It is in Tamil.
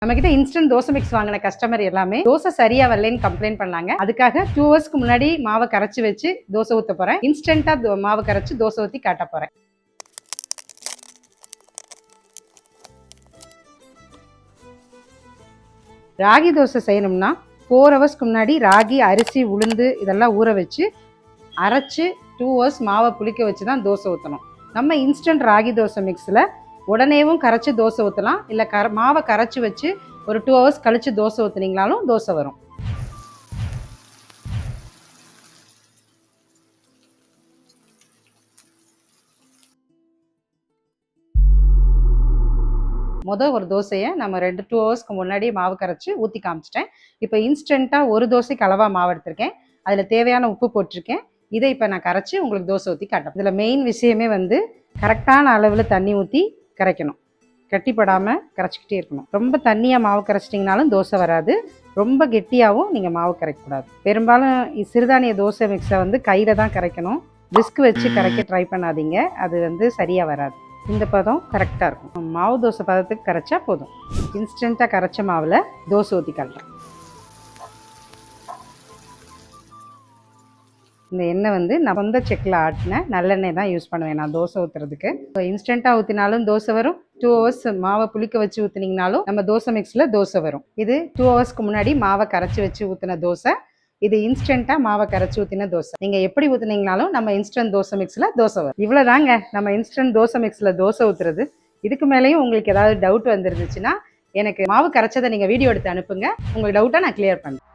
நம்மகிட்ட இன்ஸ்டன்ட் தோசை மிக்ஸ் வாங்கின கஸ்டமர் எல்லாமே தோசை சரியா வரலன்னு கம்ப்ளைண்ட் பண்ணாங்க. அதுக்காக 2 ஹவர்ஸ்க்கு முன்னாடி மாவை கரைச்சி வச்சு தோசை ஊத்த போறேன். இன்ஸ்டன்டா மாவை கரைச்சி தோசை ஊத்தி காட்ட போறேன். ராகி தோசை செய்யணும்னா 4 ஹவர்ஸ்க்கு முன்னாடி ராகி, அரிசி, உளுந்து இதெல்லாம் ஊற வச்சு அரைச்சு 2 ஹவர்ஸ் மாவை புளிக்க வச்சு தான் தோசை ஊற்றணும். நம்ம இன்ஸ்டன்ட் ராகி தோசை மிக்ஸில் உடனேவும் கரைச்சி தோசை ஊற்றலாம். இல்லை மாவை கரைச்சி வச்சு ஒரு 2 ஹவர்ஸ் கழித்து தோசை ஊற்றுனீங்களாலும் தோசை வரும். ஒரு தோசையை நம்ம 2 ஹவர்ஸ்க்கு முன்னாடி மாவு கரைச்சி ஊற்றி காமிச்சிட்டேன். இப்போ இன்ஸ்டண்ட்டாக ஒரு தோசைக்கு அளவாக மாவு எடுத்திருக்கேன். அதில் தேவையான உப்பு போட்டிருக்கேன். இதை இப்போ நான் கரைச்சி உங்களுக்கு தோசை ஊற்றி காட்டேன். இதில் மெயின் விஷயமே கரெக்டான அளவில் தண்ணி ஊற்றி கரைக்கணும். கட்டிப்படாமல் கரைச்சிக்கிட்டே இருக்கணும். ரொம்ப தண்ணியாக மாவு கரைச்சிட்டிங்கனாலும் தோசை வராது. ரொம்ப கெட்டியாகவும் நீங்கள் மாவு கரைக்கக்கூடாது. பெரும்பாலும் சிறுதானிய தோசை மிக்ஸை கையில் தான் கரைக்கணும். விஸ்க் வச்சு கரைக்க ட்ரை பண்ணாதீங்க. அது சரியாக வராது. இந்த பதம் கரெக்டாக இருக்கும். மாவு தோசை பதத்துக்கு கரைச்சா போதும். இன்ஸ்டண்ட்டாக கரைச்ச மாவில் தோசை ஊற்றி காட்டுறேன். இந்த எண்ணெய் நான் சொந்த செக்கில் ஆட்டின நல்லெண்ணெய் தான் யூஸ் பண்ணுவேன் நான் தோசை ஊற்றுறதுக்கு. இன்ஸ்டண்ட்டாக ஊற்றினாலும் தோசை வரும். 2 ஹவர்ஸ் மாவை புளிக்க வச்சு ஊற்றினீங்கனாலும் நம்ம தோசை மிக்ஸில் தோசை வரும். இது 2 ஹவர்ஸ்க்கு முன்னாடி மாவை கரைச்சி வச்சு ஊற்றின தோசை. இது இன்ஸ்டண்ட்டாக மாவை கரைச்சி ஊற்றின தோசை. நீங்கள் எப்படி ஊற்றுனீங்கனாலும் நம்ம இன்ஸ்டன்ட் தோசை மிக்ஸில் தோசை வரும். இவ்வளோதாங்க நம்ம இன்ஸ்டன்ட் தோசை மிக்ஸில் தோசை ஊற்றுறது. இதுக்கு மேலேயும் உங்களுக்கு ஏதாவது டவுட் வந்துருந்துச்சுன்னா எனக்கு மாவு கரைச்சதை நீங்கள் வீடியோ எடுத்து அனுப்புங்க. உங்கள் டவுட்டை நான் கிளியர் பண்ணுறேன்.